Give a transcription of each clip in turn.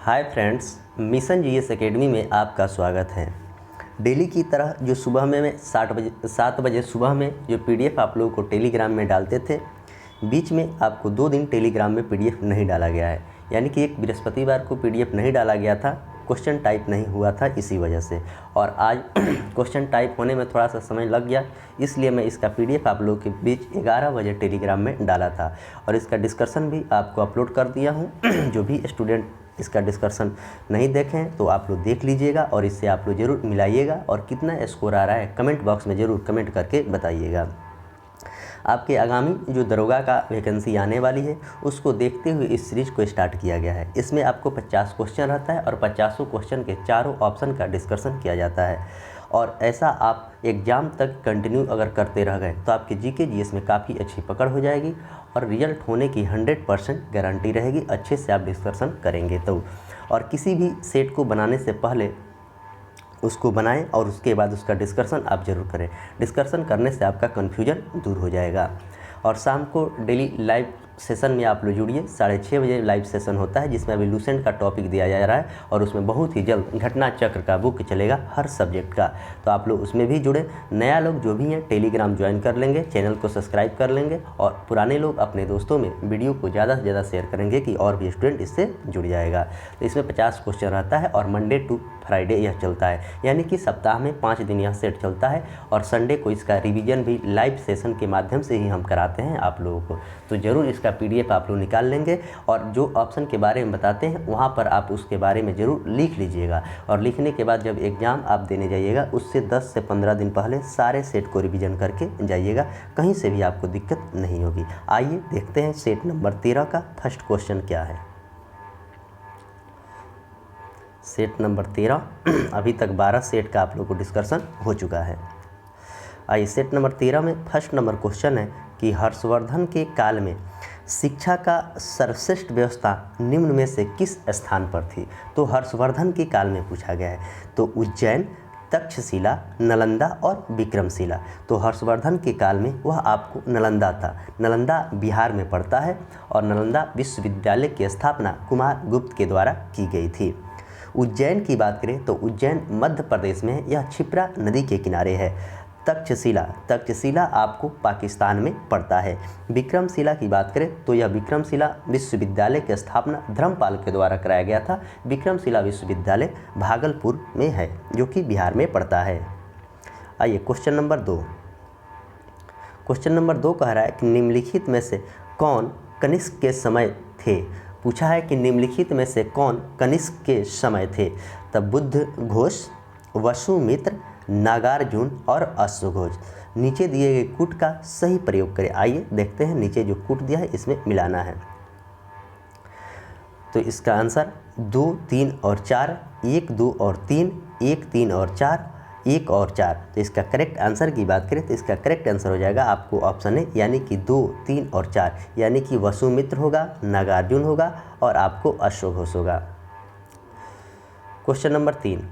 Hi friends, mission GS academy में आपका स्वागत है। डेली की तरह जो सुबह में मैं 7 बजे सुबह में जो पीडीएफ आप लोगों को टेलीग्राम में डालते थे, बीच में आपको 2 दिन टेलीग्राम में पीडीएफ नहीं डाला गया है। यानी कि एक बृहस्पतिवार को पीडीएफ नहीं डाला गया था, क्वेश्चन टाइप नहीं हुआ था इसी वजह से। और आज क्वेश्चन टाइप होने में थोड़ा सा समय लग गया, इसलिए मैं इसका पीडीएफ आप लोगों के बीच 11 बजे टेलीग्राम में डाला था और इसका डिस्कशन भी आपको अपलोड कर दिया हूँ। जो भी स्टूडेंट इसका डिस्कशन नहीं देखें तो आप लोग देख लीजिएगा और इससे आप लोग ज़रूर मिलाइएगा और कितना स्कोर आ रहा है कमेंट बॉक्स में ज़रूर कमेंट करके बताइएगा। आपके आगामी जो दरोगा का वैकेंसी आने वाली है उसको देखते हुए इस सीरीज को स्टार्ट किया गया है। इसमें आपको 50 क्वेश्चन रहता है और 50 क्वेश्चन के चारों ऑप्शन का डिस्कशन किया जाता है और ऐसा आप एग्ज़ाम तक कंटिन्यू अगर करते रह गए तो आपके जीके जीएस में काफ़ी अच्छी पकड़ हो जाएगी और रिजल्ट होने की 100% गारंटी रहेगी। अच्छे से आप डिस्कशन करेंगे तो, और किसी भी सेट को बनाने से पहले उसको बनाएं और उसके बाद उसका डिस्कशन आप ज़रूर करें। डिस्कशन करने से आपका कन्फ्यूजन दूर हो जाएगा। और शाम को डेली लाइव सेशन में आप लोग जुड़िए। 6:30 बजे लाइव सेशन होता है जिसमें अभी लूसेंट का टॉपिक दिया जा रहा है और उसमें बहुत ही जल्द घटना चक्र का बुक चलेगा हर सब्जेक्ट का, तो आप लोग उसमें भी जुड़े। नया लोग जो भी हैं टेलीग्राम ज्वाइन कर लेंगे, चैनल को सब्सक्राइब कर लेंगे और पुराने लोग अपने दोस्तों में वीडियो को ज़्यादा से ज़्यादा शेयर करेंगे कि और भी स्टूडेंट इससे जुड़ जाएगा। तो इसमें 50 क्वेश्चन रहता है और मंडे टू फ्राइडे यह चलता है, यानी कि सप्ताह में 5 दिन यह सेट चलता है और संडे को इसका रिवीजन भी लाइव सेशन के माध्यम से ही हम कराते हैं आप लोगों को। तो ज़रूर इसका पीडीएफ आप लोग निकाल लेंगे और जो ऑप्शन के बारे में बताते हैं वहाँ पर आप उसके बारे में ज़रूर लिख लीजिएगा और लिखने के बाद जब एग्ज़ाम आप देने जाइएगा उससे 10 से 15 दिन पहले सारे सेट को रिवीजन करके जाइएगा, कहीं से भी आपको दिक्कत नहीं होगी। आइए देखते हैं सेट नंबर 13 का फर्स्ट क्वेश्चन क्या है। सेट नंबर 13 अभी तक 12 सेट का आप लोग को डिस्कशन हो चुका है। आइए सेट नंबर 13 में फर्स्ट नंबर क्वेश्चन है कि हर्षवर्धन के काल में शिक्षा का सर्वश्रेष्ठ व्यवस्था निम्न में से किस स्थान पर थी। तो हर्षवर्धन के काल में पूछा गया है, तो उज्जैन, तक्षशिला, नालंदा और विक्रमशिला। तो हर्षवर्धन के काल में वह आपको नालंदा था। नालंदा बिहार में पड़ता है और नालंदा विश्वविद्यालय की स्थापना कुमार गुप्त के द्वारा की गई थी। उज्जैन की बात करें तो उज्जैन मध्य प्रदेश में है, यह क्षिप्रा नदी के किनारे है। तक्षशिला आपको पाकिस्तान में पड़ता है। विक्रमशिला की बात करें तो यह विक्रमशिला विश्वविद्यालय की स्थापना धर्मपाल के द्वारा कराया गया था। विक्रमशिला विश्वविद्यालय भागलपुर में है जो कि बिहार में पड़ता है। आइए क्वेश्चन नंबर 2। क्वेश्चन नंबर 2 कह रहा है कि निम्नलिखित में से कौन कनिष्क के समय थे। पूछा है कि निम्नलिखित में से कौन कनिष्क के समय थे। तब बुद्ध घोष, वसुमित्र, नागार्जुन और अश्वघोष। नीचे दिए गए कूट का सही प्रयोग करें। आइए देखते हैं नीचे जो कूट दिया है इसमें मिलाना है। तो इसका आंसर 2, 3 और 4, 1, 2 और 3, 1, 3 और 4, 1 और 4। तो इसका करेक्ट आंसर की बात करें तो इसका करेक्ट आंसर हो जाएगा आपको ऑप्शन है, यानी कि 2, 3 और 4, यानी कि वसुमित्र होगा, नागार्जुन होगा और आपको अश्वघोष होगा। Question number 3।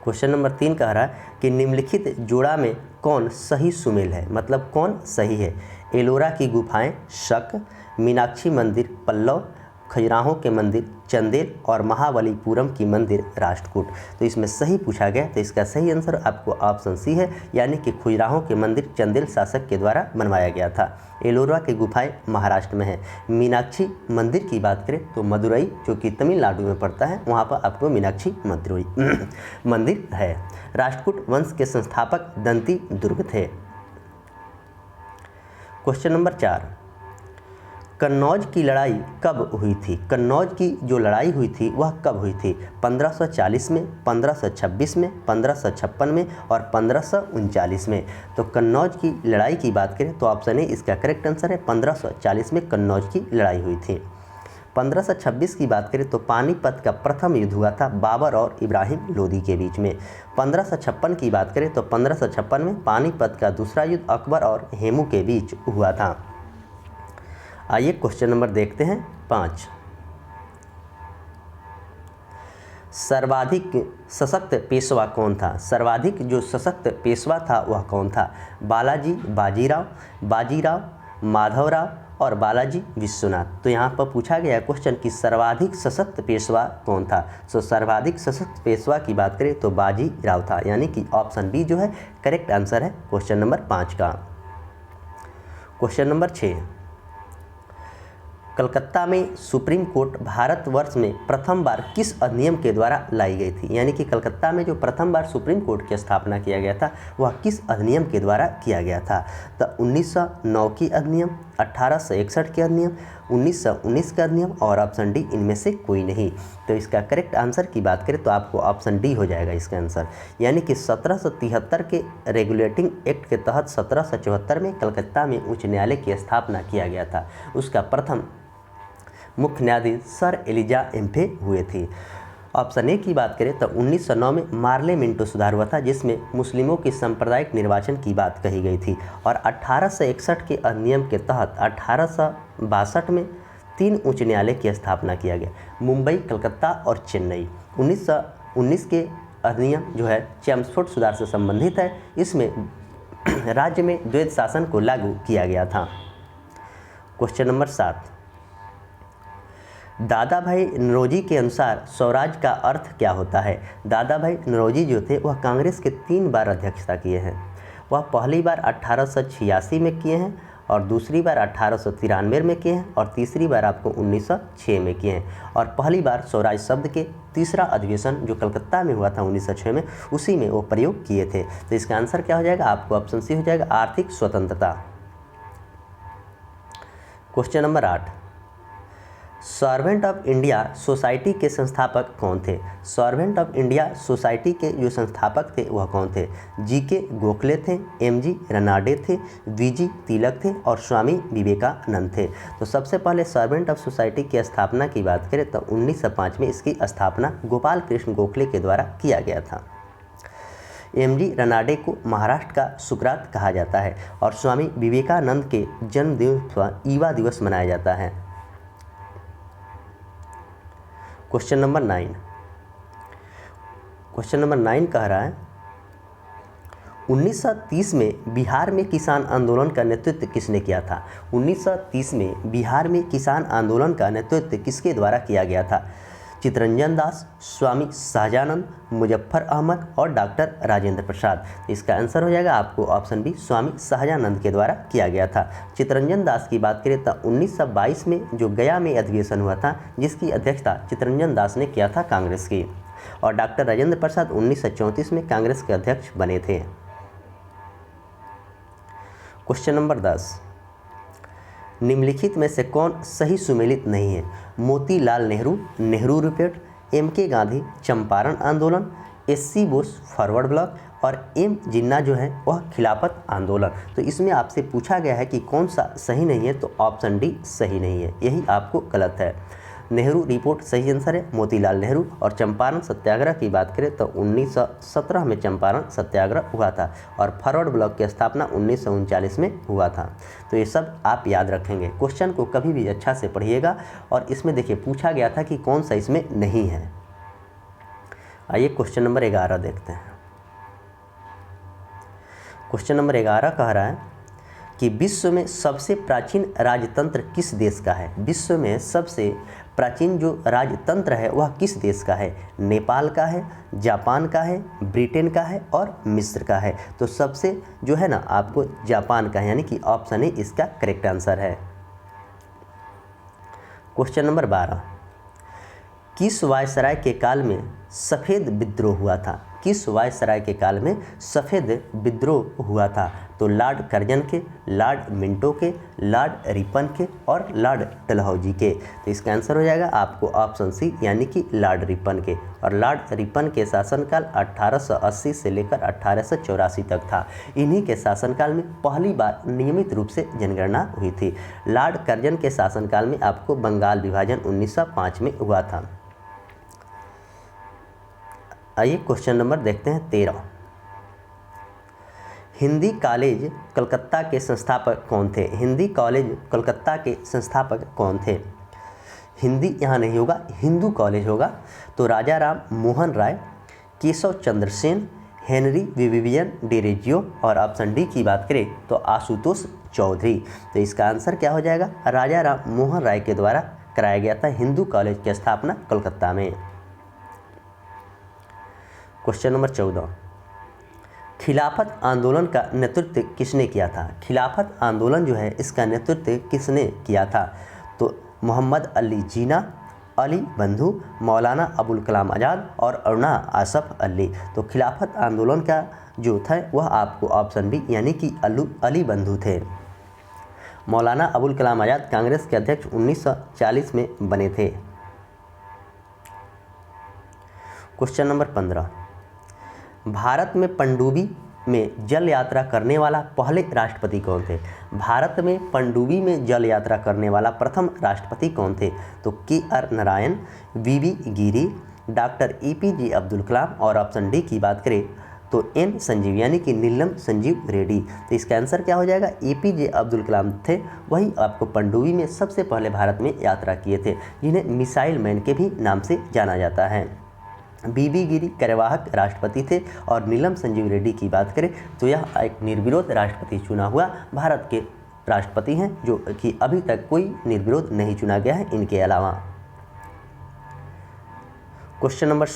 क्वेश्चन नंबर 3 कह रहा है कि निम्नलिखित जोड़ा में कौन सही सुमेल है, मतलब कौन सही है। एलोरा की गुफाएं शक, मीनाक्षी मंदिर पल्लव, खजुराहो के मंदिर चंदेल और महाबलीपुरम की मंदिर राष्ट्रकूट। तो इसमें सही पूछा गया तो इसका सही आंसर आपको ऑप्शन सी है, यानी कि खजुराहो के मंदिर चंदेल शासक के द्वारा बनवाया गया था। एलोरा की गुफाएं महाराष्ट्र में है। मीनाक्षी मंदिर की बात करें तो मदुरई जो कि तमिलनाडु में पड़ता है, वहाँ पर आपको मीनाक्षी मंदिर है। राष्ट्रकूट वंश के संस्थापक दंती दुर्ग थे। Question number 4। कन्नौज की लड़ाई कब हुई थी। कन्नौज की जो लड़ाई हुई थी वह कब हुई थी। 1540 में, 1526 में, 1556 में और 1539 में। तो कन्नौज की लड़ाई की बात करें तो ऑप्शन ए इसका करेक्ट आंसर है। 1540 में कन्नौज की लड़ाई हुई थी। 1526 की बात करें तो पानीपत का प्रथम युद्ध हुआ था बाबर और इब्राहिम लोदी के बीच में। 1556 की बात करें तो 1556 में पानीपत का दूसरा युद्ध अकबर और हेमू के बीच हुआ था। आइए क्वेश्चन नंबर देखते हैं 5। सर्वाधिक सशक्त पेशवा कौन था। सर्वाधिक जो सशक्त पेशवा था वह कौन था। बालाजी, बाजीराव, माधवराव, और बालाजी विश्वनाथ। तो यहाँ पर पूछा गया क्वेश्चन कि सर्वाधिक सशक्त पेशवा कौन था। तो सर्वाधिक सशक्त पेशवा की बात करें तो बाजी राव था, यानी कि ऑप्शन बी जो है करेक्ट आंसर है क्वेश्चन नंबर 5 का। क्वेश्चन नंबर 6, कलकत्ता में सुप्रीम कोर्ट भारतवर्ष में प्रथम बार किस अधिनियम के द्वारा लाई गई थी। यानी कि कलकत्ता में जो प्रथम बार सुप्रीम कोर्ट की स्थापना किया गया था वह किस अधिनियम के द्वारा किया गया था। तो 1909 की अधिनियम, 1861 के अधिनियम, 1919 का अधिनियम और ऑप्शन डी इनमें से कोई नहीं। तो इसका करेक्ट आंसर की बात करें तो आपको ऑप्शन डी हो जाएगा इसका आंसर। यानी कि 1773 के रेगुलेटिंग एक्ट के तहत 1774 में कलकत्ता में उच्च न्यायालय की स्थापना किया गया था। उसका प्रथम मुख्य न्यायाधीश सर एलिजा एम्फे हुए थे। ऑप्शन ए की बात करें तो 1909 में मार्ले मिंटो सुधार हुआ था, जिसमें मुस्लिमों की सांप्रदायिक निर्वाचन की बात कही गई थी। और 1861 के अधिनियम के तहत 1862 में 3 उच्च न्यायालय की स्थापना किया गया, मुंबई, कलकत्ता और चेन्नई। 1919 के अधिनियम जो है चेम्सफोर्ड सुधार से संबंधित है। इसमें राज्य में द्वैध शासन को लागू किया गया था। क्वेश्चन नंबर 7, दादा भाई नौरोजी के अनुसार स्वराज का अर्थ क्या होता है। दादा भाई नौरोजी जो थे वह कांग्रेस के 3 बार अध्यक्षता किए हैं। वह पहली बार 1886 में किए हैं और दूसरी बार 1893 में किए हैं और तीसरी बार आपको 1906 में किए हैं। और पहली बार स्वराज शब्द के तीसरा अधिवेशन जो कलकत्ता में हुआ था 1906 में, उसी में वो प्रयोग किए थे। तो इसका आंसर क्या हो जाएगा, आपको ऑप्शन सी हो जाएगा, आर्थिक स्वतंत्रता। Question number 8, servant of India society के संस्थापक कौन थे। सर्वेंट ऑफ इंडिया सोसाइटी के जो संस्थापक थे वह कौन थे। जी.के. गोखले थे, एम.जी. रनाडे थे, वी.जी. तिलक थे और स्वामी विवेकानंद थे। तो सबसे पहले सर्वेंट ऑफ सोसाइटी की स्थापना की बात करें तो 1905 में इसकी स्थापना गोपाल कृष्ण गोखले के द्वारा किया गया था। एम.जी. रनाडे को महाराष्ट्र का सुकरात कहा जाता है और स्वामी विवेकानंद के जन्मदिन पर युवा दिवस मनाया जाता है। क्वेश्चन नंबर 9, क्वेश्चन नंबर 9 कह रहा है 1930 में बिहार में किसान आंदोलन का नेतृत्व किसने किया था। 1930 में बिहार में किसान आंदोलन का नेतृत्व किसके द्वारा किया गया था। चित्तरंजन दास, स्वामी सहजानंद, मुजफ्फर अहमद और डॉक्टर राजेंद्र प्रसाद। इसका आंसर हो जाएगा आपको ऑप्शन बी, स्वामी सहजानंद के द्वारा किया गया था। चित्तरंजन दास की बात करें तो 1922 में जो गया में अधिवेशन हुआ था जिसकी अध्यक्षता चित्तरंजन दास ने किया था कांग्रेस की, और डॉक्टर राजेंद्र प्रसाद 1934 में कांग्रेस के अध्यक्ष बने थे। क्वेश्चन नंबर 10, निम्नलिखित में से कौन सही सुमेलित नहीं है। Motilal Nehru, Nehru report, M K. गांधी, चंपारण आंदोलन, एस.सी. बोस फॉरवर्ड ब्लॉक और एम. जिन्ना जो है वह खिलाफत आंदोलन। तो इसमें आपसे पूछा गया है कि कौन सा सही नहीं है, तो ऑप्शन डी सही नहीं है, यही आपको गलत है। नेहरू रिपोर्ट सही आंसर है, मोतीलाल नेहरू। और चंपारण सत्याग्रह की बात करें तो 1917 में चंपारण सत्याग्रह हुआ था और फॉरवर्ड ब्लॉक की स्थापना 1939 में हुआ था। तो ये सब आप याद रखेंगे। क्वेश्चन को कभी भी अच्छा से पढ़िएगा। और इसमें देखिए पूछा गया था कि कौन सा इसमें नहीं है। आइए क्वेश्चन नंबर 11 देखते हैं। क्वेश्चन नंबर 11 कह रहा है कि विश्व में सबसे प्राचीन राजतंत्र किस देश का है। विश्व में सबसे प्राचीन जो राजतंत्र है वह किस देश का है। नेपाल का है, जापान का है, ब्रिटेन का है और मिस्र का है। तो सबसे जो है ना आपको जापान का है, यानी कि ऑप्शन ए इसका करेक्ट आंसर है। क्वेश्चन नंबर 12, किस वायसराय के काल में सफ़ेद विद्रोह हुआ था। किस वायसराय के काल में सफ़ेद विद्रोह हुआ था। तो लॉर्ड कर्जन के, लॉर्ड मिंटो के, लॉर्ड रिपन के और लॉर्ड डलहौजी के। तो इसका आंसर हो जाएगा आपको ऑप्शन सी, यानी कि लॉर्ड रिपन के। और लॉर्ड रिपन के शासनकाल 1880 से लेकर 1884 तक था। इन्हीं के शासनकाल में पहली बार नियमित रूप से जनगणना हुई थी। लॉर्ड कर्जन के शासनकाल में आपको बंगाल विभाजन 1905 में हुआ था। आइए क्वेश्चन नंबर देखते हैं 13, हिंदी कॉलेज कलकत्ता के संस्थापक कौन थे। हिंदी कॉलेज कलकत्ता के संस्थापक कौन थे। हिंदी यहाँ नहीं होगा, हिंदू कॉलेज होगा। तो राजा राम मोहन राय, केशव चंद्र सेन, हेनरी विवियन डिरेजियो, और ऑप्शन डी की बात करें तो आशुतोष चौधरी। तो इसका आंसर क्या हो जाएगा, राजा राम मोहन राय के द्वारा कराया गया था हिंदू कॉलेज की स्थापना कोलकाता में। क्वेश्चन नंबर 14, खिलाफत आंदोलन का नेतृत्व किसने किया था? खिलाफत आंदोलन जो है इसका नेतृत्व किसने किया था? तो मोहम्मद अली जिन्ना, अली बंधु, मौलाना अबुल कलाम आज़ाद और अरुणा आसफ अली। तो खिलाफत आंदोलन का जो था वह आपको ऑप्शन बी यानी कि अली बंधु थे। मौलाना अबुल कलाम आज़ाद कांग्रेस के अध्यक्ष 1940 में बने थे। क्वेश्चन नंबर 15, भारत में पनडुब्बी में जल यात्रा करने वाला पहले राष्ट्रपति कौन थे? भारत में पनडुब्बी में जल यात्रा करने वाला प्रथम राष्ट्रपति कौन थे? तो के.आर. नारायण, वी.बी. गिरी, डॉक्टर ए.पी.जे. अब्दुल कलाम, और ऑप्शन डी की बात करें तो एन संजीव यानी कि नीलम संजीव रेड्डी। तो इसका आंसर क्या हो जाएगा, ए.पी.जे. अब्दुल कलाम थे, वही आपको पनडुब्बी में सबसे पहले भारत में यात्रा किए थे, जिन्हें मिसाइल मैन के भी नाम से जाना जाता है। वी.बी. गिरी कार्यवाहक राष्ट्रपति थे, और नीलम संजीव रेड्डी की बात करें तो यह एक निर्विरोध राष्ट्रपति चुना हुआ भारत के राष्ट्रपति हैं, जो कि अभी तक कोई निर्विरोध नहीं चुना गया है इनके अलावा। क्वेश्चन नंबर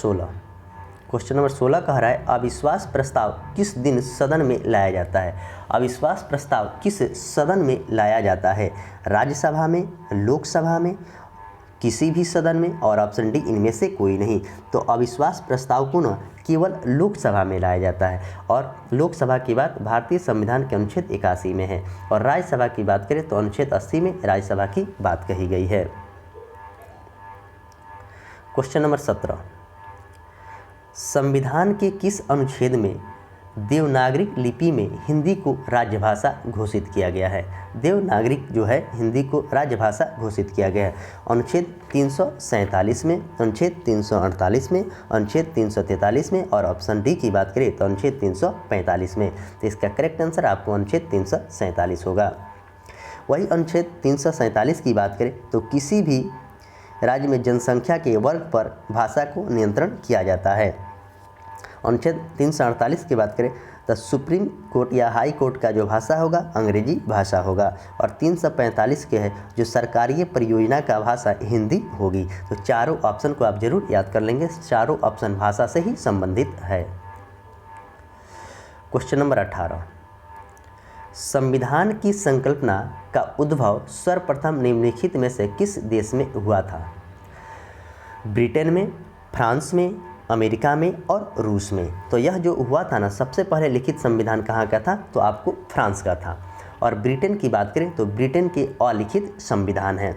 16 कह रहा है अविश्वास प्रस्ताव किस दिन सदन में लाया जाता है? अविश्वास प्रस्ताव किस सदन में लाया जाता है? राज्यसभा में, लोकसभा में, किसी भी सदन में, और ऑप्शन डी इनमें से कोई नहीं। तो अविश्वास प्रस्ताव को न केवल लोकसभा में लाया जाता है, और लोकसभा की बात भारतीय संविधान के अनुच्छेद 81 में है, और राज्यसभा की बात करें तो अनुच्छेद 80 में राज्यसभा की बात कही गई है। क्वेश्चन नंबर 17, संविधान के किस अनुच्छेद में देवनागरिक लिपि में हिंदी को राजभाषा घोषित किया गया है? देवनागरिक जो है हिंदी को राजभाषा घोषित किया गया है। अनुच्छेद 347 में, अनुच्छेद 348 में, अनुच्छेद 343 में, और ऑप्शन डी की बात करें तो अनुच्छेद 345 में। तो इसका करेक्ट आंसर आपको अनुच्छेद 347 होगा। वही अनुच्छेद 347 की बात करें तो किसी भी राज्य में जनसंख्या के वर्ग पर भाषा को नियंत्रण किया जाता है। अनुच्छेद 348 की बात करें तो सुप्रीम कोर्ट या हाई कोर्ट का जो भाषा होगा अंग्रेजी भाषा होगा, और 345 के है जो सरकारी परियोजना का भाषा हिंदी होगी। तो चारों ऑप्शन को आप जरूर याद कर लेंगे, चारों ऑप्शन भाषा से ही संबंधित है। क्वेश्चन नंबर 18, संविधान की संकल्पना का उद्भव सर्वप्रथम निम्नलिखित में से किस देश में हुआ था? ब्रिटेन में, फ्रांस में, अमेरिका में, और रूस में। तो यह जो हुआ था ना, सबसे पहले लिखित संविधान कहाँ का था? तो आपको फ्रांस का था। और ब्रिटेन की बात करें तो ब्रिटेन के अलिखित संविधान है।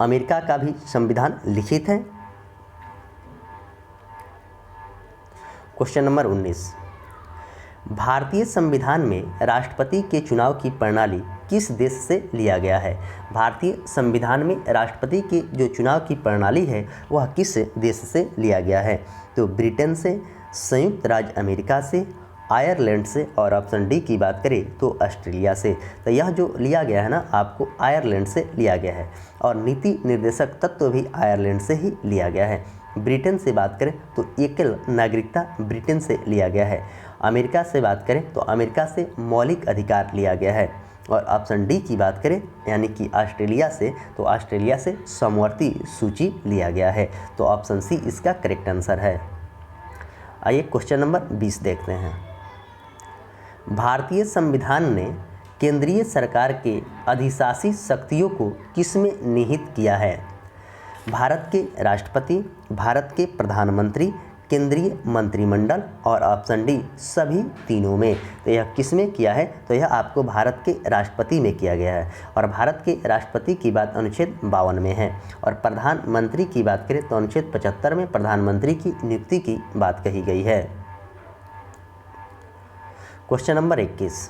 अमेरिका का भी संविधान लिखित है। क्वेश्चन नंबर 19, भारतीय संविधान में राष्ट्रपति के चुनाव की प्रणाली किस देश से लिया गया है? भारतीय संविधान में राष्ट्रपति के जो चुनाव की प्रणाली है वह किस देश से लिया गया है? तो ब्रिटेन से, संयुक्त राज्य अमेरिका से, आयरलैंड से, और ऑप्शन डी की बात करें तो ऑस्ट्रेलिया से। तो यह जो लिया गया है ना आपको आयरलैंड से लिया गया है, और नीति निर्देशक तत्व भी आयरलैंड से ही लिया गया है। ब्रिटेन से बात करें तो एकल नागरिकता ब्रिटेन से लिया गया है। अमेरिका से बात करें तो अमेरिका से मौलिक अधिकार लिया गया है, और ऑप्शन डी की बात करें यानी कि ऑस्ट्रेलिया से तो ऑस्ट्रेलिया से समवर्ती सूची लिया गया है। तो ऑप्शन सी इसका करेक्ट आंसर है। आइए क्वेश्चन नंबर 20 देखते हैं। भारतीय संविधान ने केंद्रीय सरकार के अधिशासी शक्तियों को किसमें निहित किया है? भारत के राष्ट्रपति, भारत के प्रधानमंत्री, केंद्रीय मंत्रिमंडल, और ऑप्शन डी सभी तीनों में। तो यह किसमें किया है? तो यह आपको भारत के राष्ट्रपति में किया गया है, और भारत के राष्ट्रपति की बात अनुच्छेद 52 में है, और प्रधानमंत्री की बात करें तो अनुच्छेद 75 में प्रधानमंत्री की नियुक्ति की बात कही गई है। क्वेश्चन नंबर 21,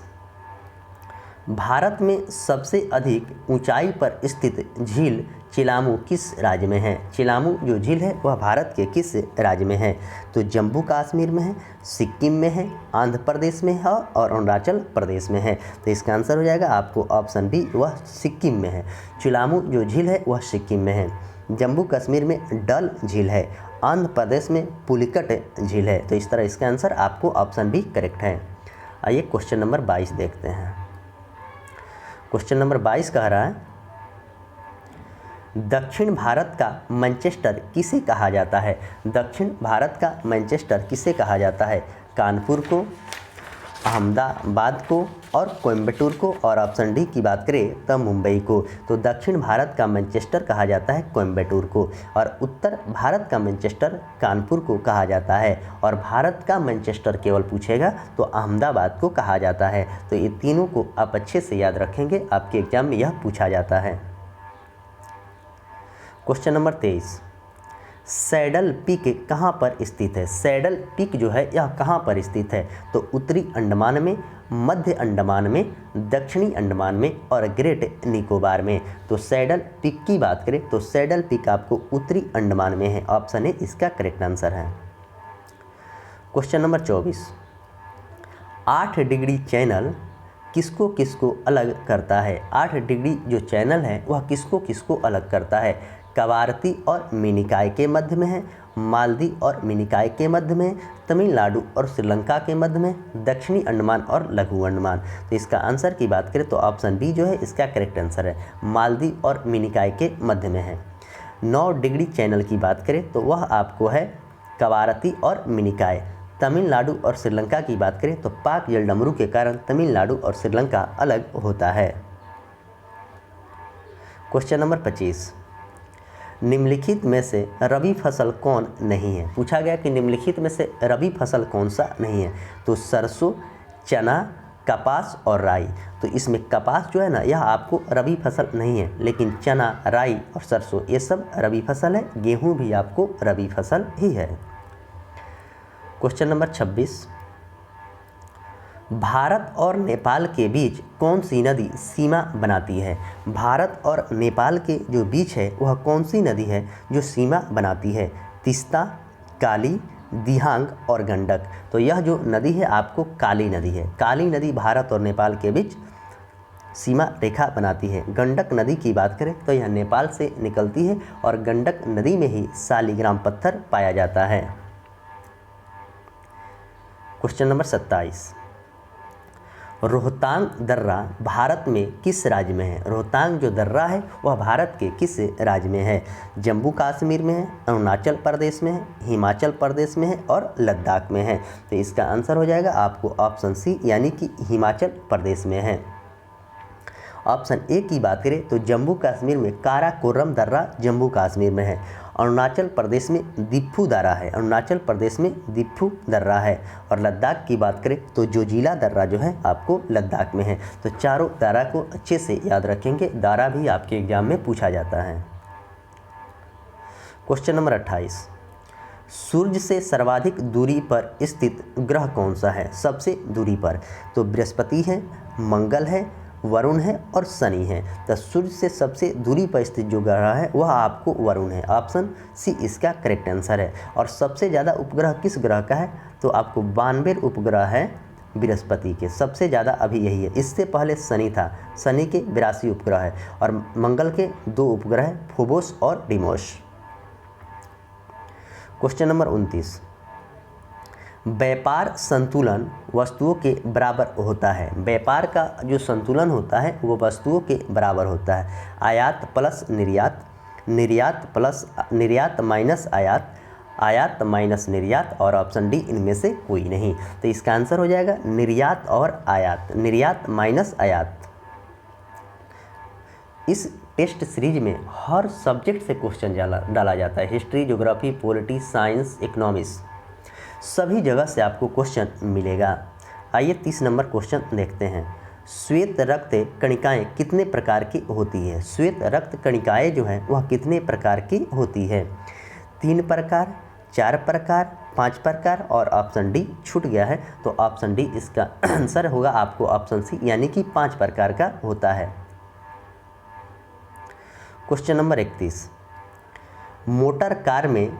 भारत में सबसे अधिक ऊंचाई पर स्थित झील चिलामू किस राज्य में है? चिलामू जो झील है वह भारत के किस राज्य में है? तो जम्मू कश्मीर में है, सिक्किम में है, आंध्र प्रदेश में है, और अरुणाचल प्रदेश में है। तो इसका आंसर हो जाएगा आपको ऑप्शन बी, वह सिक्किम में है। चिलामू जो झील है वह सिक्किम में है। जम्मू कश्मीर में डल झील है, आंध्र प्रदेश में पुलिकट झील है। तो इस तरह इसका आंसर आपको ऑप्शन बी करेक्ट है। आइए क्वेश्चन नंबर 22 देखते हैं। क्वेश्चन नंबर 22 कह रहा है, दक्षिण भारत का मैनचेस्टर किसे कहा जाता है? दक्षिण भारत का मैनचेस्टर किसे कहा जाता है? कानपुर को, अहमदाबाद को और कोयम्बटूर को, और ऑप्शन डी की बात करें तो मुंबई को। तो दक्षिण भारत का मैनचेस्टर कहा जाता है कोयम्बटूर को, और उत्तर भारत का मैनचेस्टर कानपुर को कहा जाता है, और भारत का मैनचेस्टर केवल पूछेगा तो अहमदाबाद को कहा जाता है। तो ये तीनों को आप अच्छे से याद रखेंगे, आपके एग्जाम में यह पूछा जाता है। क्वेश्चन नंबर 23, सैडल पीक कहाँ पर स्थित है? सैडल पीक जो है यह कहाँ पर स्थित है? तो उत्तरी अंडमान में, मध्य अंडमान में, दक्षिणी अंडमान में और ग्रेट निकोबार में। तो सैडल पीक की बात करें तो सैडल पीक आपको उत्तरी अंडमान में है। ऑप्शन ए इसका करेक्ट आंसर है। क्वेश्चन नंबर 24, 8 डिग्री चैनल किसको किसको अलग करता है? 8 डिग्री जो चैनल है वह किसको किसको अलग करता है? कवारती और मिनिकाय के मध्य में है, मालदीव और मिनिकाय के मध्य में, तमिलनाडु और श्रीलंका के मध्य में, दक्षिणी अंडमान और लघु अंडमान। तो इसका आंसर की बात करें तो ऑप्शन बी जो है इसका करेक्ट आंसर है, मालदीव और मिनिकाय के मध्य में है। 9 डिग्री चैनल की बात करें तो वह आपको है कवारती और मिनिकाय। तमिलनाडु और श्रीलंका की बात करें तो पाक जलडमरू के कारण तमिलनाडु और श्रीलंका अलग होता है। क्वेश्चन नंबर 25, निम्नलिखित में से रबी फसल कौन नहीं है? पूछा गया कि निम्नलिखित में से रबी फसल कौन सा नहीं है? तो सरसों, चना, कपास और राई। तो इसमें कपास जो है ना यह आपको रबी फसल नहीं है, लेकिन चना, राई और सरसों ये सब रबी फसल है। गेहूं भी आपको रबी फसल ही है। क्वेश्चन नंबर 26, भारत और नेपाल के बीच कौन सी नदी सीमा बनाती है? भारत और नेपाल के जो बीच है वह कौन सी नदी है जो सीमा बनाती है? तिस्ता, काली, दिहांग और गंडक। तो यह जो नदी है आपको काली नदी है। काली नदी भारत और नेपाल के बीच सीमा रेखा बनाती है। गंडक नदी की बात करें तो यह नेपाल से निकलती है और गंडक नदी में ही शालिग्राम पत्थर पाया जाता है। क्वेश्चन नंबर 27, रोहतांग दर्रा भारत में किस राज्य में है? रोहतांग जो दर्रा है वह भारत के किस राज्य में है? जम्मू कश्मीर में है, अरुणाचल प्रदेश में है, हिमाचल प्रदेश में है और लद्दाख में है। तो इसका आंसर हो जाएगा आपको ऑप्शन सी यानी कि हिमाचल प्रदेश में है। ऑप्शन ए की बात करें तो जम्मू कश्मीर में काराकोरम दर्रा जम्मू कश्मीर में है। अरुणाचल प्रदेश में दिफू दर्रा है, अरुणाचल प्रदेश में दिफू दर्रा है। और लद्दाख की बात करें तो जोजिला दर्रा जो है आपको लद्दाख में है। तो चारों दर्रा को अच्छे से याद रखेंगे, दर्रा भी आपके एग्जाम में पूछा जाता है। क्वेश्चन नंबर 28, सूर्य से सर्वाधिक दूरी पर स्थित ग्रह कौन सा है? सबसे दूरी पर तो बृहस्पति है, मंगल है, वरुण है और शनि है। तो सूर्य से सबसे दूरी पर स्थित जो ग्रह है वह आपको वरुण है। ऑप्शन सी इसका करेक्ट आंसर है। और सबसे ज़्यादा उपग्रह किस ग्रह का है? तो आपको 92 उपग्रह है बृहस्पति के, सबसे ज़्यादा अभी यही है। इससे पहले शनि था, शनि के 82 उपग्रह है, और मंगल के 2 उपग्रह है, फोबोस और डिमोस। क्वेश्चन नंबर 29, व्यापार संतुलन वस्तुओं के बराबर होता है। व्यापार का जो संतुलन होता है वो वस्तुओं के बराबर होता है। आयात प्लस निर्यात, निर्यात माइनस आयात, आयात माइनस निर्यात, और ऑप्शन डी इनमें से कोई नहीं। तो इसका आंसर हो जाएगा निर्यात और आयात, निर्यात माइनस आयात। इस टेस्ट सीरीज में हर सब्जेक्ट से क्वेश्चन डाला जाता है। History, geography, polity, science, economics, सभी जगह से आपको क्वेश्चन मिलेगा। आइए 30 नंबर क्वेश्चन देखते हैं। श्वेत रक्त कणिकाएँ कितने प्रकार की होती है? श्वेत रक्त कणिकाएँ जो हैं वह कितने प्रकार की होती है? 3 प्रकार, 4 प्रकार, 5 प्रकार, और ऑप्शन डी छूट गया है। तो ऑप्शन डी इसका आंसर होगा आपको ऑप्शन सी यानी कि 5 प्रकार का होता है। क्वेश्चन नंबर 31, मोटर कार में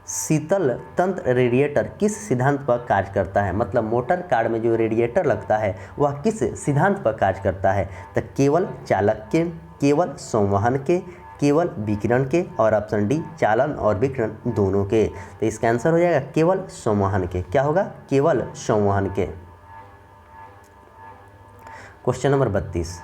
शीतल तंत्र रेडिएटर किस सिद्धांत पर कार्य करता है? मतलब मोटर कार में जो रेडिएटर लगता है वह किस सिद्धांत पर कार्य करता है? तो केवल चालक के, केवल संवहन के, केवल विकिरण के, और ऑप्शन डी चालन और विकिरण दोनों के। तो इसका आंसर हो जाएगा केवल संवहन के। क्या होगा? केवल संवहन के। क्वेश्चन नंबर 32,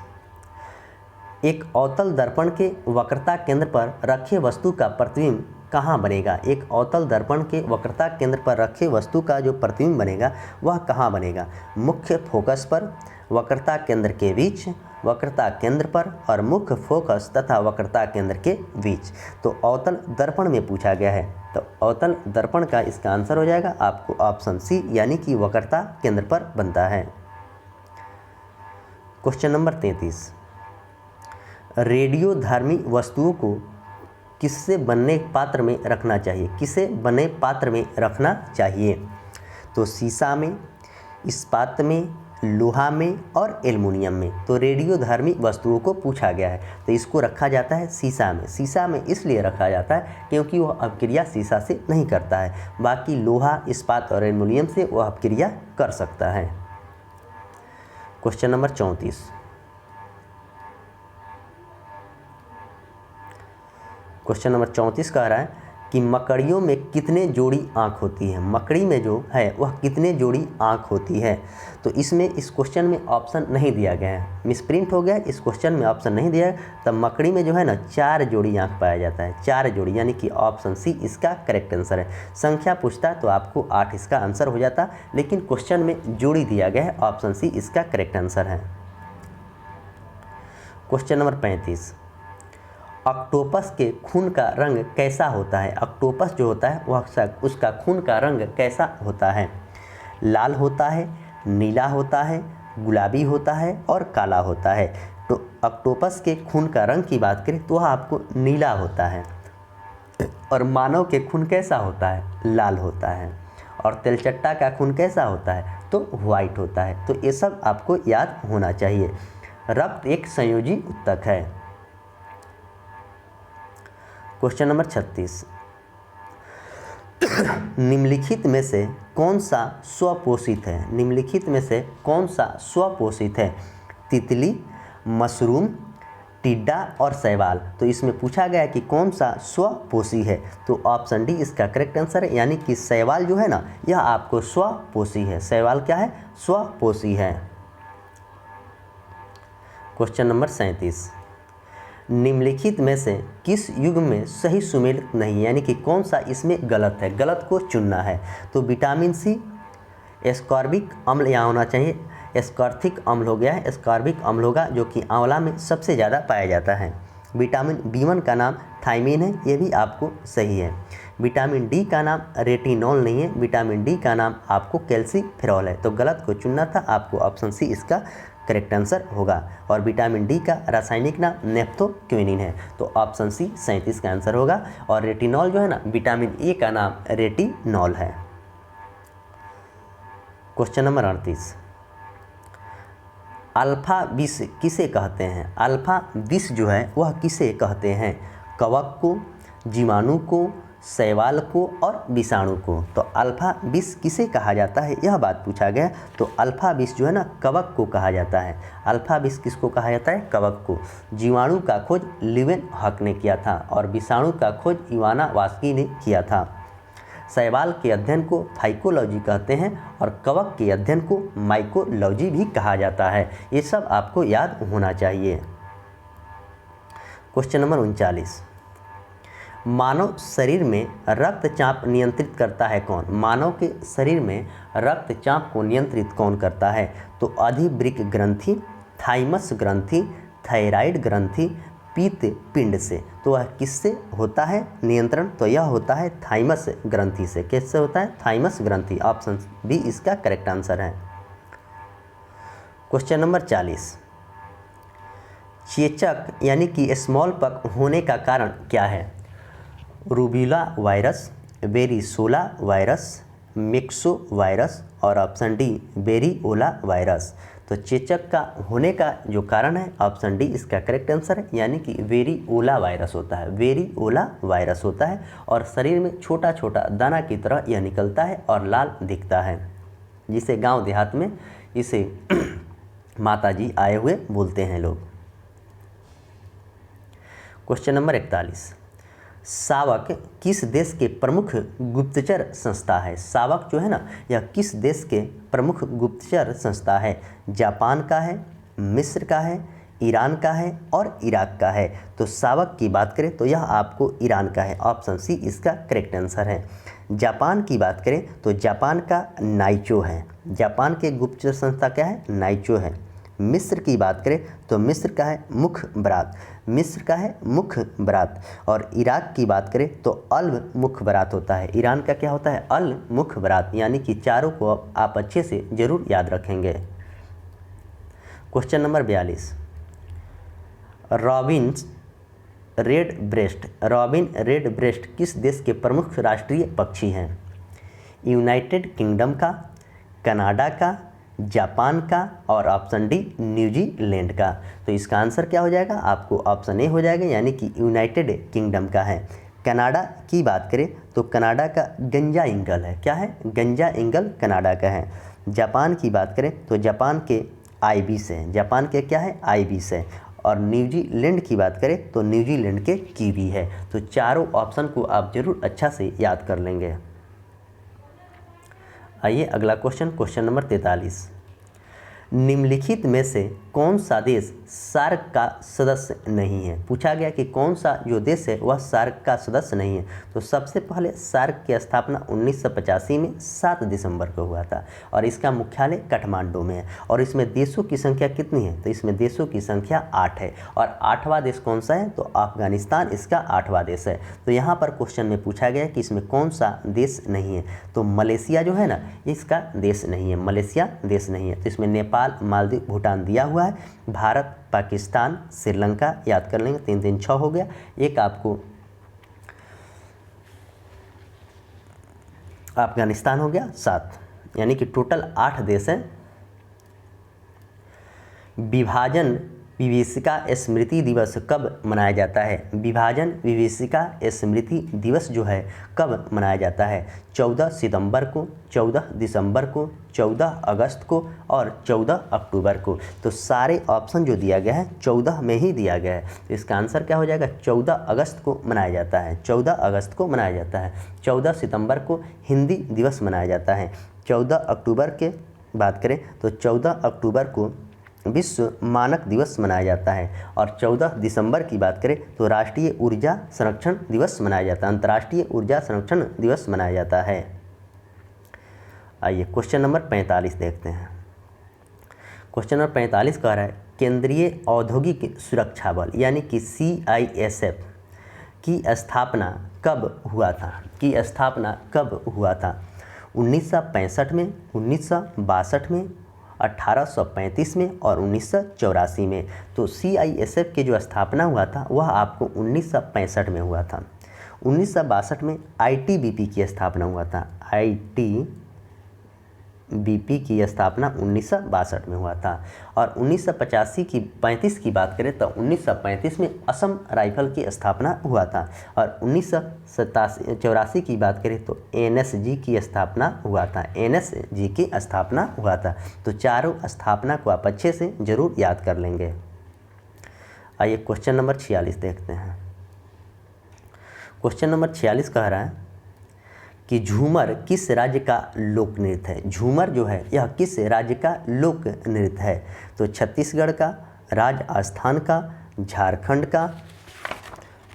एक अवतल दर्पण के वक्रता केंद्र पर रखे वस्तु का प्रतिबिंब कहाँ बनेगा? एक अवतल दर्पण के वक्रता केंद्र पर रखे वस्तु का जो प्रतिबिंब बनेगा वह कहाँ बनेगा? मुख्य फोकस पर, वक्रता केंद्र के बीच, वक्रता केंद्र पर, और मुख्य फोकस तथा वक्रता केंद्र के बीच। तो अवतल दर्पण में पूछा गया है, तो अवतल दर्पण का इसका आंसर हो जाएगा आपको ऑप्शन सी, यानी कि वक्रता केंद्र पर बनता है। क्वेश्चन नंबर 33, रेडियोधर्मी वस्तुओं को किससे बने पात्र में रखना चाहिए? किसे बने पात्र में रखना चाहिए? तो शीशा में, इस्पात में, लोहा में और एल्युमिनियम में। तो रेडियोधर्मी वस्तुओं को पूछा गया है, तो इसको रखा जाता है शीशा में। शीशा में इसलिए रखा जाता है क्योंकि वह अपक्रिया शीशा से नहीं करता है, बाकी लोहा, इस्पात और एल्युमिनियम से वह अपक्रिया कर सकता है। क्वेश्चन नंबर 34, क्वेश्चन नंबर 34 कह रहा है कि मकड़ियों में कितने जोड़ी आँख होती है? मकड़ी में जो है वह कितने जोड़ी आँख होती है? तो इसमें इस क्वेश्चन में ऑप्शन नहीं दिया गया है, मिसप्रिंट हो गया, इस क्वेश्चन में ऑप्शन नहीं दिया है। तब मकड़ी में जो है ना 4 जोड़ी आँख पाया जाता है, 4 जोड़ी, यानी कि ऑप्शन सी इसका करेक्ट आंसर है। संख्या पूछता तो आपको 8 इसका आंसर हो जाता, लेकिन क्वेश्चन में जोड़ी दिया गया है, ऑप्शन सी इसका करेक्ट आंसर है। क्वेश्चन नंबर 35, ऑक्टोपस के खून का रंग कैसा होता है? ऑक्टोपस जो होता है वह उसका खून का रंग कैसा होता है? लाल होता है, नीला होता है, गुलाबी होता है और काला होता है। तो ऑक्टोपस के खून का रंग की बात करें तो वह आपको नीला होता है, और मानव के खून कैसा होता है? लाल होता है, और तेलचट्टा का खून कैसा होता है? तो वाइट होता है। तो ये सब आपको याद होना चाहिए। रक्त एक संयोजी ऊतक है। क्वेश्चन नंबर 36, निम्नलिखित में से कौन सा स्वपोषित है? निम्नलिखित में से कौन सा स्वपोषित है? तितली, मशरूम, टिड्डा और शैवाल। तो इसमें पूछा गया कि कौन सा स्वपोषी है, तो ऑप्शन डी इसका करेक्ट आंसर है, यानी कि शैवाल जो है ना यह आपको स्वपोषी है। शैवाल क्या है? स्वपोषी है। क्वेश्चन नंबर 37, निम्नलिखित में से किस युग में सही सुमेलित नहीं, यानी कि कौन सा इसमें गलत है? गलत को चुनना है। तो विटामिन सी, एस्कॉर्बिक अम्ल यहाँ होना चाहिए, एस्कॉर्थिक अम्ल हो गया है, एस्कॉर्बिक अम्ल होगा जो कि आंवला में सबसे ज़्यादा पाया जाता है। विटामिन B1 का नाम थायमीन है, ये भी आपको सही है। विटामिन डी का नाम रेटिनॉल नहीं है, विटामिन डी का नाम आपको कैल्सीफेरॉल है। तो गलत को चुनना था, आपको ऑप्शन सी इसका करेक्ट आंसर होगा। और विटामिन डी का रासायनिक नाम नेफ्थोक्विनिन है, तो ऑप्शन सी 37 का आंसर होगा। और रेटिनॉल जो है ना विटामिन ए का नाम रेटिनॉल है। क्वेश्चन नंबर 38, अल्फा विष किसे कहते हैं? अल्फा विष जो है वह किसे कहते हैं? कवक को, जीवाणु को, शैवाल को और विषाणु को। तो अल्फा विष किसे कहा जाता है यह बात पूछा गया। तो अल्फा विष जो है ना कवक को कहा जाता है। अल्फा विष किसको कहा जाता है? कवक को। जीवाणु का खोज लिवेन हक ने किया था, और विषाणु का खोज इवाना वास्की ने किया था। शैवाल के अध्ययन को फाइकोलॉजी कहते हैं, और कवक के अध्ययन को माइकोलॉजी भी कहा जाता है। ये सब आपको याद होना चाहिए। क्वेश्चन नंबर 39, मानव शरीर में रक्तचाप नियंत्रित करता है कौन? मानव के शरीर में रक्तचाप को नियंत्रित कौन करता है? तो अधिवृक्क ग्रंथि, थाइमस ग्रंथि, थायराइड ग्रंथि, पीत पिंड से। तो वह किससे होता है नियंत्रण? तो यह होता है थाइमस ग्रंथि से। किससे होता है? थाइमस ग्रंथि। ऑप्शन बी इसका करेक्ट आंसर है। क्वेश्चन नंबर 40, चेचक यानी कि स्मॉल पॉक्स होने का कारण क्या है? Rubella virus, varicella virus, myxo virus और ऑप्शन डी वेरिओला वायरस। तो चेचक का होने का जो कारण है ऑप्शन डी इसका करेक्ट आंसर है, यानी कि वेरिओला वायरस होता है। वेरिओला वायरस होता है और शरीर में छोटा छोटा दाना की तरह यह निकलता है और लाल दिखता है, जिसे गांव देहात में इसे माताजी आए हुए बोलते हैं लोग। क्वेश्चन नंबर 41, सावक किस देश के प्रमुख गुप्तचर संस्था है? सावक जो है ना, यह किस देश के प्रमुख गुप्तचर संस्था है? जापान का है, मिस्र का है, ईरान का है और इराक का है। तो सावक की बात करें तो यह आपको ईरान का है, ऑप्शन सी इसका करेक्ट आंसर है। जापान की बात करें तो जापान का नाइचो है, जापान के गुप्तचर संस्था क्या है? नाइचो है। मिस्र की बात करें तो मिस्र का है मुखबरात, मिस्र का है मुखबरात। और इराक की बात करें तो अल मुखबरात होता है। ईरान का क्या होता है? अल मुखबरात। यानी कि चारों को आप अच्छे से ज़रूर याद रखेंगे। क्वेश्चन नंबर 42, रॉबिन रेडब्रेस्ट किस देश के प्रमुख राष्ट्रीय पक्षी हैं? यूनाइटेड किंगडम का, कनाडा का, जापान का और ऑप्शन डी न्यूजीलैंड का। तो इसका आंसर क्या हो जाएगा? आपको ऑप्शन ए हो जाएगा, यानी कि यूनाइटेड किंगडम का है। कनाडा की बात करें तो कनाडा का गंजा इंगल है, क्या है? गंजा इंगल कनाडा का है। जापान की बात करें तो जापान के आइबिस है, जापान के क्या है? आइबिस है। और न्यूजीलैंड की बात करें तो न्यूजीलैंड के कीवी है। तो चारों ऑप्शन को आप जरूर अच्छा से याद कर लेंगे। आइए अगला क्वेश्चन नंबर 43, निम्नलिखित में से कौन सा देश सार्क का सदस्य नहीं है? पूछा गया कि कौन सा जो देश है वह सार्क का सदस्य नहीं है। तो सबसे पहले सार्क की स्थापना 1985 में 7 दिसंबर को हुआ था और इसका मुख्यालय काठमांडू में है। और इसमें देशों की संख्या कितनी है? तो इसमें देशों की संख्या 8 है। और 8वां देश कौन सा है? तो अफगानिस्तान इसका 8वां देश है। तो यहाँ पर क्वेश्चन में पूछा गया कि इसमें कौन सा देश नहीं है? तो मलेशिया जो है ना, इसका देश नहीं है, मलेशिया देश नहीं है। तो इसमें नेपाल, मालदीव, भूटान दिया हुआ है। भारत, पाकिस्तान, श्रीलंका याद कर लेंगे, 3 3 6 हो गया। एक आपको अफगानिस्तान हो गया 7, यानी कि टोटल 8 देश हैं। विभाजन विभीषिका स्मृति दिवस कब मनाया जाता है? विभाजन विभीषिका स्मृति दिवस जो है कब मनाया जाता है? 14 सितंबर को, 14 दिसंबर को, 14 अगस्त को और 14 अक्टूबर को। तो सारे ऑप्शन जो दिया गया है 14 में ही दिया गया है। तो इसका आंसर क्या हो जाएगा? 14 अगस्त को मनाया जाता है, 14 अगस्त को मनाया जाता है। 14 सितंबर को हिंदी दिवस मनाया जाता है। 14 अक्टूबर के बात करें तो 14 अक्टूबर को विश्व मानक दिवस मनाया जाता है। और 14 दिसंबर की बात करें तो राष्ट्रीय ऊर्जा संरक्षण दिवस मनाया जाता है, अंतर्राष्ट्रीय ऊर्जा संरक्षण दिवस मनाया जाता है। आइए क्वेश्चन नंबर 45 देखते हैं। क्वेश्चन नंबर 45 कह रहा है, केंद्रीय औद्योगिक सुरक्षा बल यानी कि CISF की स्थापना कब हुआ था? की स्थापना कब हुआ था? 1965 में, 1962 में, 1835 में और 1984 में। तो CISF के जो स्थापना हुआ था वह आपको 1965 में हुआ था। 1962 में ITBP की स्थापना हुआ था, ITBP की स्थापना 1962 में हुआ था। और 1935 की बात करें तो 1935 में असम राइफल की स्थापना हुआ था। और 1984 की बात करें तो NSG की स्थापना हुआ था, NSG की स्थापना हुआ था। तो चारों स्थापना को आप अच्छे से जरूर याद कर लेंगे। आइए क्वेश्चन नंबर 46 देखते हैं। क्वेश्चन नंबर 46 कह रहा है कि झूमर किस राज्य का लोक नृत्य है? झूमर जो है यह किस राज्य का लोक नृत्य है? तो छत्तीसगढ़ का, राजस्थान का, झारखंड का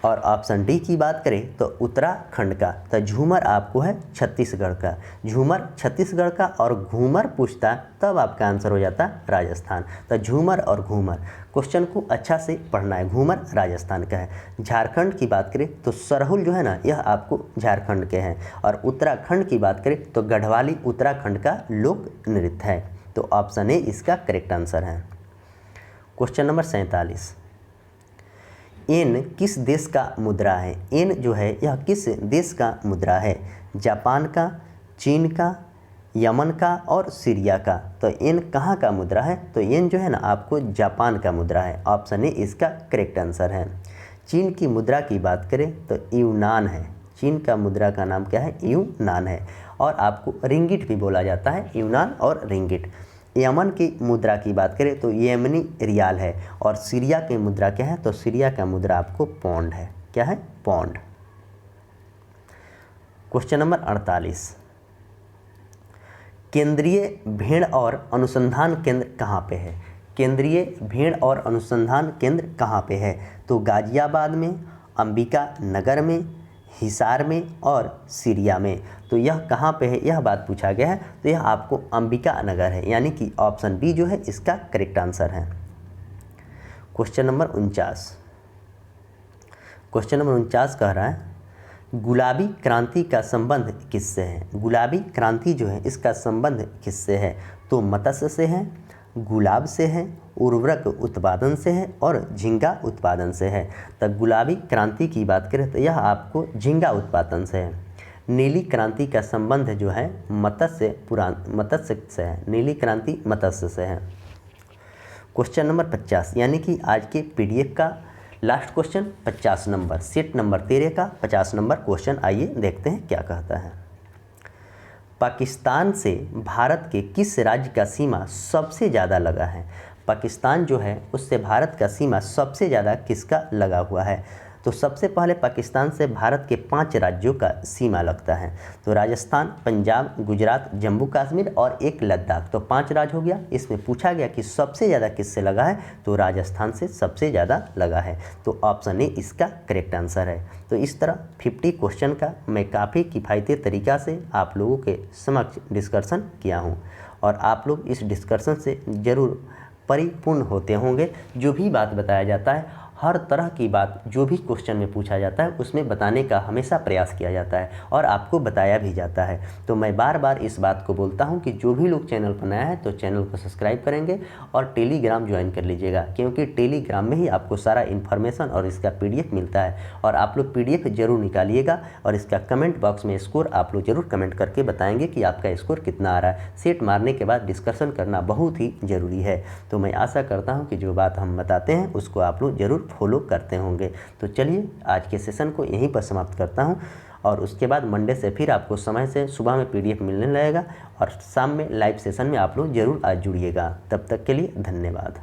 और ऑप्शन डी की बात करें तो उत्तराखंड का। तो झूमर आपको है छत्तीसगढ़ का, झूमर छत्तीसगढ़ का। और घूमर पूछता तब आपका आंसर हो जाता राजस्थान। तो झूमर और घूमर क्वेश्चन को अच्छा से पढ़ना है। घूमर राजस्थान का है। झारखंड की बात करें तो सरहुल जो है ना यह आपको झारखंड के हैं। और उत्तराखंड की बात करें तो गढ़वाली उत्तराखंड का लोक नृत्य है। तो ऑप्शन ए इसका करेक्ट आंसर है। क्वेश्चन नंबर 47, एन किस देश का मुद्रा है? एन जो है यह किस देश का मुद्रा है? जापान का, चीन का, यमन का और सीरिया का। तो एन कहाँ का मुद्रा है? तो एन जो है ना आपको जापान का मुद्रा है। ऑप्शन ए इसका करेक्ट आंसर है। चीन की मुद्रा की बात करें तो यूनान है। चीन का मुद्रा का नाम क्या है? यूनान है। और आपको रिंगिट भी बोला जाता है, यूनान और रिंगिट। यमन की मुद्रा की बात करें तो येमनी रियाल है, और सीरिया की मुद्रा क्या है, तो सीरिया का मुद्रा आपको पौंड है। क्या है, पौंड। क्वेश्चन नंबर 48, केंद्रीय भेड़ और अनुसंधान केंद्र कहाँ पे है? केंद्रीय भेड़ और अनुसंधान केंद्र कहाँ पे है? तो गाजियाबाद में, अंबिका नगर में, हिसार में और सीरिया में। तो यह कहाँ पे है, यह बात पूछा गया है। तो यह आपको अंबिका नगर है, यानी कि ऑप्शन बी जो है इसका करेक्ट आंसर है। क्वेश्चन नंबर 49, क्वेश्चन नंबर 49 कह रहा है गुलाबी क्रांति का संबंध किससे है? गुलाबी क्रांति जो है इसका संबंध किससे है? तो मत्स्य से है, गुलाब से है, उर्वरक उत्पादन से है और झींगा उत्पादन से है। तब गुलाबी क्रांति की बात करें तो यह आपको झींगा उत्पादन से है। नीली क्रांति का संबंध जो है मत्स्य से है। नीली क्रांति मत्स्य से है। क्वेश्चन नंबर 50, यानी कि आज के पीडीएफ का last question 50 number, set number 13 का 50 नंबर क्वेश्चन। आइए देखते हैं क्या कहता है। पाकिस्तान से भारत के किस राज्य का सीमा सबसे ज़्यादा लगा है? पाकिस्तान जो है उससे भारत का सीमा सबसे ज़्यादा किसका लगा हुआ है? तो सबसे पहले पाकिस्तान से भारत के 5 राज्यों का सीमा लगता है। तो राजस्थान, पंजाब, गुजरात, जम्मू कश्मीर और एक लद्दाख। तो 5 राज्य हो गया। इसमें पूछा गया कि सबसे ज़्यादा किससे लगा है? तो राजस्थान से सबसे ज़्यादा लगा है। तो ऑप्शन ए इसका करेक्ट आंसर है। तो इस तरह 50 क्वेश्चन का मैं काफ़ी किफ़ायती तरीक़ा से आप लोगों के समक्ष डिस्कशन किया हूँ, और आप लोग इस डिस्कशन से ज़रूर परिपूर्ण होते होंगे। जो भी बात बताया जाता है, हर तरह की बात जो भी क्वेश्चन में पूछा जाता है उसमें बताने का हमेशा प्रयास किया जाता है और आपको बताया भी जाता है। तो मैं बार बार इस बात को बोलता हूं कि जो भी लोग चैनल पर नया है तो चैनल को सब्सक्राइब करेंगे और टेलीग्राम ज्वाइन कर लीजिएगा, क्योंकि टेलीग्राम में ही आपको सारा इन्फॉर्मेशन और इसका पीडीएफ मिलता है। और आप लोग पीडीएफ जरूर निकालिएगा और इसका कमेंट बॉक्स में स्कोर आप लोग जरूर कमेंट करके बताएंगे कि आपका स्कोर कितना आ रहा है। सेट मारने के बाद डिस्कशन करना बहुत ही ज़रूरी है। तो मैं आशा करता हूँ कि जो बात हम बताते हैं उसको आप लोग ज़रूर फॉलो करते होंगे। तो चलिए आज के सेशन को यहीं पर समाप्त करता हूं, और उसके बाद मंडे से फिर आपको समय से सुबह में पीडीएफ मिलने लगेगा और शाम में लाइव सेशन में आप लोग ज़रूर आज जुड़िएगा। तब तक के लिए धन्यवाद।